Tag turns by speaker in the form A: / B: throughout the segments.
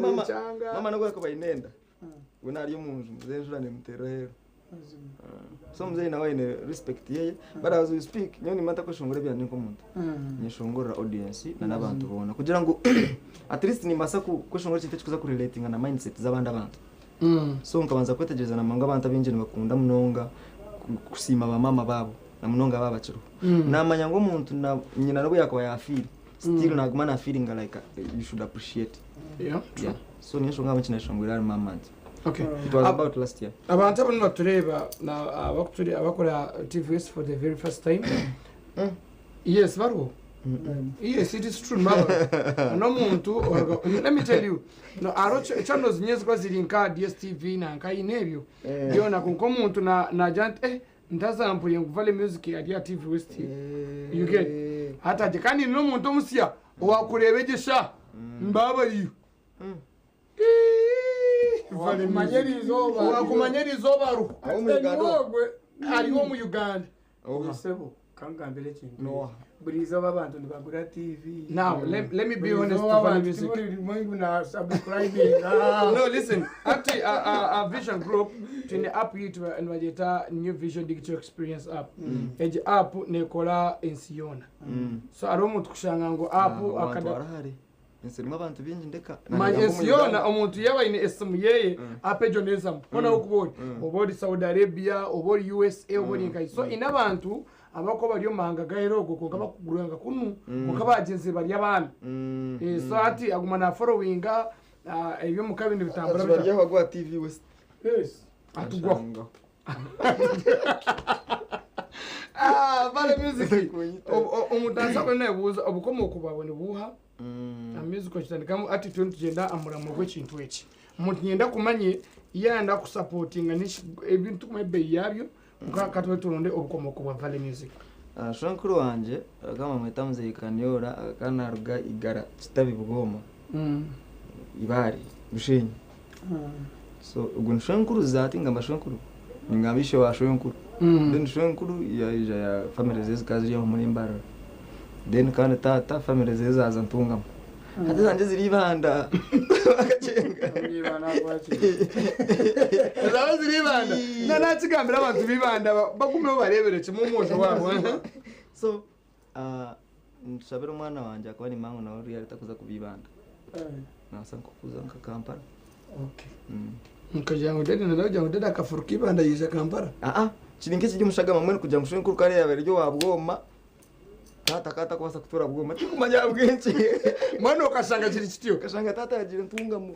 A: mama nagwa ko bayinenda we nari umuntu muzenjurane mutero hero so mzee nawe ne respect yeye but as we speak nyoni mata ko shongora bya niko muntu nyishongora audience na nabantu bona kugira ngo at least ni masaku ko shongora cyite kuza ku relating na mindset z'abandi abantu so nkabanza kwetegereza na manga abantu abinjini bakunda munonga kusima ba mama babo na munonga baba ciro namanya ngo umuntu na nyina nabo yakwa yafiri still nagumana feeling like you should appreciate yeah so niyo shonga machina shongora mama.
B: Okay.
A: It was about last year.
B: Abantu abantu tureba na abakora TVS for the very first time. Yes, baro. Yes, it is true, mama. No muntu let me tell you. No arocho channels nyezi kwa zilinka DSTV na nka inebyo. Yo na kunko muntu na jant ndazampo yenguvale music ya TVS. You get hata jikani no muntu musia wakurebegesha mbaba yiyo. Wakumanyeri zobaru ariho mu Uganda
C: sebo kangambele kintu no buriza babantu ndibagura TV.
B: Now let me be honest
C: to music na subscribing.
B: No, listen, actually a vision group to the app yitu and new vision digital experience app eje app nekola ensiona so aromo tukushanga ngo app akada
A: Nsirima abantu bingi ndeka
B: Manesiona omuntu yabaine esimu yeye apejo nezamu pona ukuboni obodi Saudi Arabia obodi USA obodi nkai so inabantu abako bali omanga gairogo ko kaba kuguranga kunu ko kaba agency bali abana so ati agumana followinga ebyo mukabindi bitambura
A: bali yagwa TV West
B: yes atugwa vale music umudansa kwene buza obukomo kubabone buha music kitandikamu attitude genda amura mu bw'ekintu eki umuntu nyenda kumanye yanda ku supporting ebintu mebe yabyo katwe turonde obukomo kubwa vale music
A: shankuru wanje kama mwetamze ikanyora kana ruga igara kitabi bugoma ibari bushenyi so ugun shankuru zati ngamba shankuru ngambisho wa shankuru then shankuru ya family zeze kazi yo muri mbara then kana tata family zeze azantungamo hata zanje ziribanda akacenga
C: Nibana kwachi
B: zawe ziribanda nakigambira abantu bibanda bagume barebere kimumosho wabo
A: so nshabira umwana wanje akaba ni mangu na uri yatakuza kubibanda nasa kukuza nka Kampala
B: okay nkajango dede ndajango dede akafuruka ibanda yije Kampala
A: kirinke kijye mushagama mwe kujya mushwe nkuru kare yabere ryo wabwoma kata kwasa kutura bwoma tikumanya bwenci
B: mwana ukashanga kiri kitiyo
A: kashanga tata yagira ntunga mu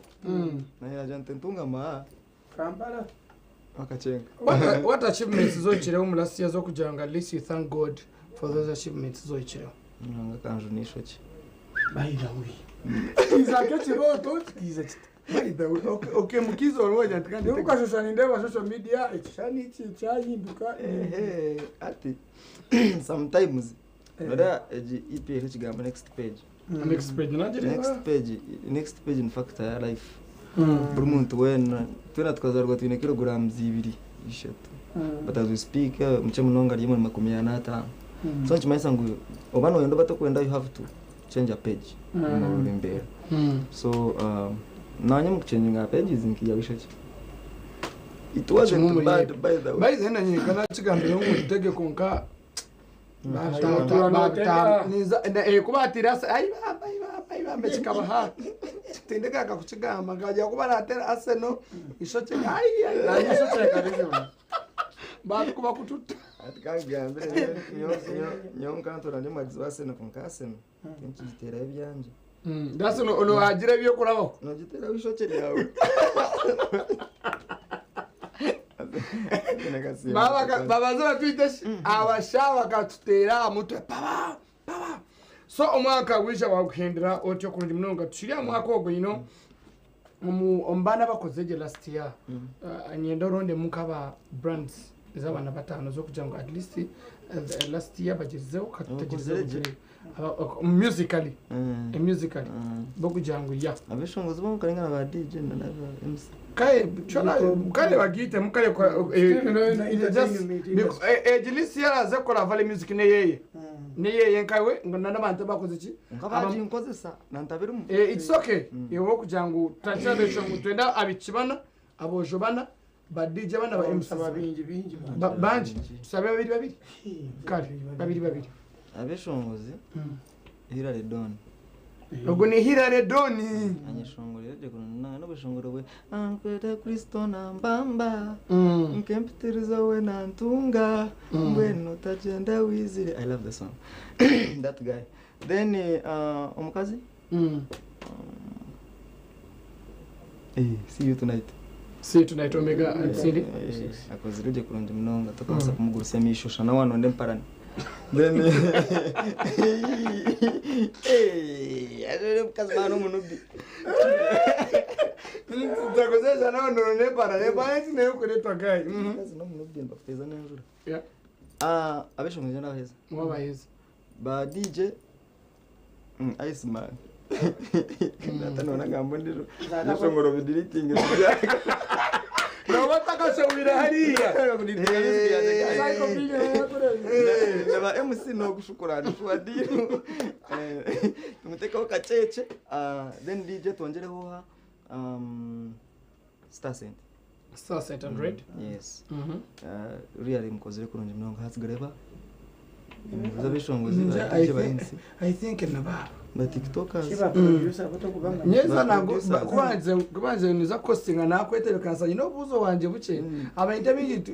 A: na yaje ntunga ma
C: Kampala
A: akacenga
B: what achievements zo kireho mu last year zo kujanga at least you thank God for those achievements zo kireho
A: nanga kanju nishoki
B: by the way
C: izake kiroto kiza
B: by the way okay mukizo roja tukandi
C: ukashosha ndeba social media ekishani iki cyahinduka
A: ati sometimes Nada ipe kigamba next page next page in fact ya life buri muntu wena twena tukazarwa twine kilograms 2 ishatu but as we speak mche munonga limo 15 so nchimaisa ngo obano yendo batakwenda you have to change a page mbere so nanye mukuchanginga pages nkiya bishoki it wasn't bad by the way
B: by the end nyikana chigambira ngo utege konka kubatira ayi mbechikaba ha tindeka kakuchigamba ngaje kuba natera Arsenal ishoche ayi ishoche kariyo bari kuba kututa
A: atikagambe nyonka ntora ndi madziwa Arsenal konkaseno kinchitera ebyanje
B: ndase no agira byo kurabo
A: no gitera ishoche yawe
B: baba zaba twite abashaba katutera mutwe papa so omwaka wisha wakuhendera otyo kundi mnonga tushiriya mwaka ogwo ino ombana bakozeje last year anyenda ronde mukaba brands z'abana batano zo kugira ngo at least last year bagezeho katutegereje musically musically bokujangu ya
A: abeshongozi bo karengana ba DJ na MC
B: kai chola kale bagite mukale kwa ejilisi yara zakora vale music ne yeye nkawe ngona nabantu bakoze ki
A: ngabaji nkozesa nantabirumu
B: it's okay yewo kujangu tachabe shongo twenda abikibana abojobana ba DJ bana ba MC
C: bingi
B: banji tusabe babiri kale babiri
A: abeshongozi hirare don
B: ubwo ni hirare doni
A: anyeshongorera de kunana no beshongorowe ankweta Kristo na mbamba nkempitiriza we na ntunga mbweno tagenda wizire. I love the song. That guy. Then omukazi see you tonight
B: omega city
A: akoziruje kurunja mnonga tukabasa kumugurusya mishosha na wano ndemparani. Then ajere mukazimana umunubi
B: ntakozeza na wano ndemparani bazi nayo kuretwa guy
A: mukazimana umunubi mbafeza nenjura abeshongoje nabaheza
B: mwabaheza
A: ba DJ Iceman natanona ngambo ndiro nashongoro bidiriting byaka
B: no batakashawira hariya
A: naba MC no gushukurana twadiro tumuteka kacece then DJ tongereho Star Cent 100 yes really mkozere kurunje mnongo hatsigareba zabishongozi
B: I think naba
A: ba TikTokers
C: producer batokubanga
B: nyeza nago kubanze niza costinga nakwetebe kansa you know buzo wanje buce abayita bigi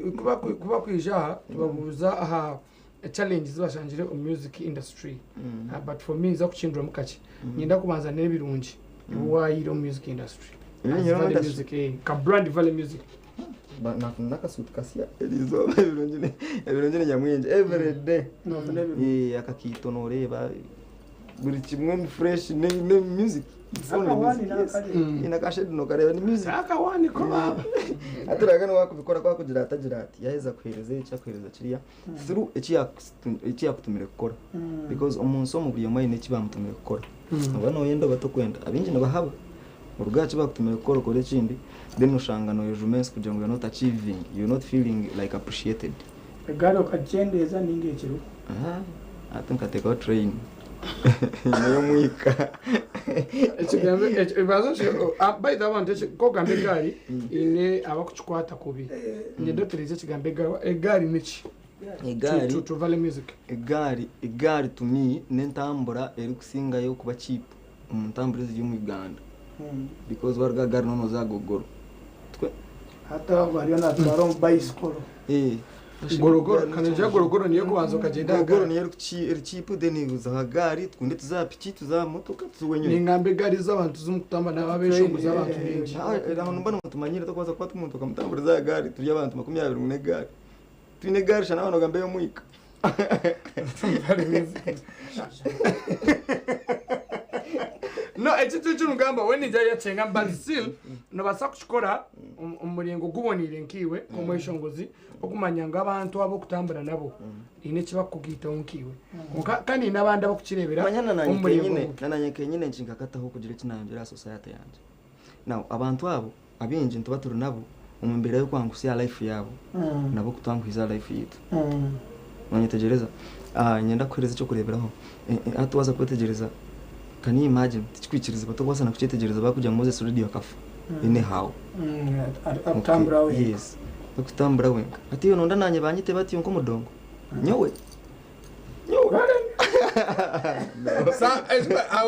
B: kuba kwijaha tubabuza aha challenges bashanjire music industry but for me za kuchindwa mukachi nyenda kubanza nebirungi wayiro music industry music ka brand value music
A: nakasuti kasia elizo ebirongene nyamwenje every day akakitonore buri kimwe fresh ne music inakashedi no kareba ni music
B: akawani ko
A: aturagana wakubikora kwa kugira atagirati yaheza kwereze cyakwereza kiriya through echi akutumire gukora because umunsi wo mubiye mwe ne kibamutumire gukora abana oyenda batokwenda abinji nabahaba urugaci bakutumire gukora kore kindi then ushangano yejumens kugira ngo you're not achieving, you're not feeling like appreciated.
C: Garo kachendeza ninge chiru
A: atunka take out train niyo mwika
B: ekigambo by the one ko gambe gari ine abakuchikwata kubi ngendo tereze kigambe egari niki egari to vale music egari to me nentambura eri kusinga yo kuba cheap umutamburize yo mu Uganda because warga gari nono za gogoro twe
C: hata variona twaro bicycle
B: gorogoro kanajya gorogoro niyo kubanza kagenda
A: gorogoro niyo cheap then uza gari twunde tuzapiki tuzamotoka tuwenye
B: ni ngambe gari z'abantu z'umutamba n'ababeshongo z'abantu benshi
A: abantu mbana mutumanyire tokwaza kwa tumuntu kamutamburiza gari turi abantu 20 mu gari twine gari shana abantu gambe yo mwika no ekitu cy'urugamba we nijya yacenga but still no basakuchikora umurengo gubonire nkiwe komweshongozi okumanyanga abantu abo kutambura nabo ine kibakugita onkiwe kandi nabandi abo kukirebera umurengo nananye nyine nshinga kataho kugira kinangira society yanje now abantu abo abinje ntubaturu nabo umumbere yo kwangusia life yabo nabo kutangwiza life yitu nanyitegereza nyenda kwereza cyo kureberaho atuwaza kwetegereza. Can you imagine tikwikiriza batogwasa na kucyetegereza bakujya Moses radio akafa ine how
C: akutambura we
A: yes akutambura we ati yo nonda nanye banyite bati yonko mudongo nyowe sa I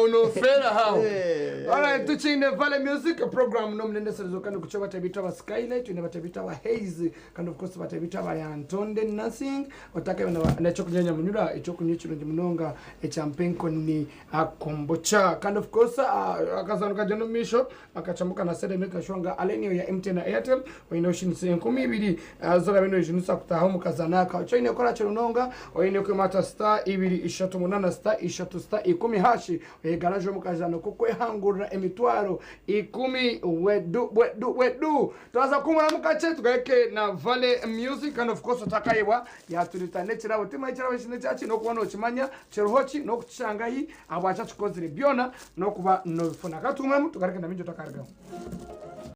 A: know fair how all right touching the valley music program no mnende sezo kandi kuchoba tabita wa skylight ine batabita wa haze kind of course batabita wa Antonde nothing otaka na chokunyanya munyura echokunyiciro ndimunonga echampenko ni akombocha kind of course akazanuka jeno misho akachambuka na sede meka shonga alenio ya MTN na Airtel oinoshinse 12 zoga bino jinusa kutaho mukazanaka choine kora chirunonga oine ko mata star 2 3 8
B: 8 star 3 star 10 hashi oyegaraje mukajano kuko ehangurira emitwaro 10 wedu twaza kumura mukache tugake na Vale Music and of course takayebwa yatulitane kirabo tima kirabo shine cyachi no kubona okimanya cherohochi no kuchangayi abwacha tukozire byona no kuba no funa katumwe tugareke na minjo takarga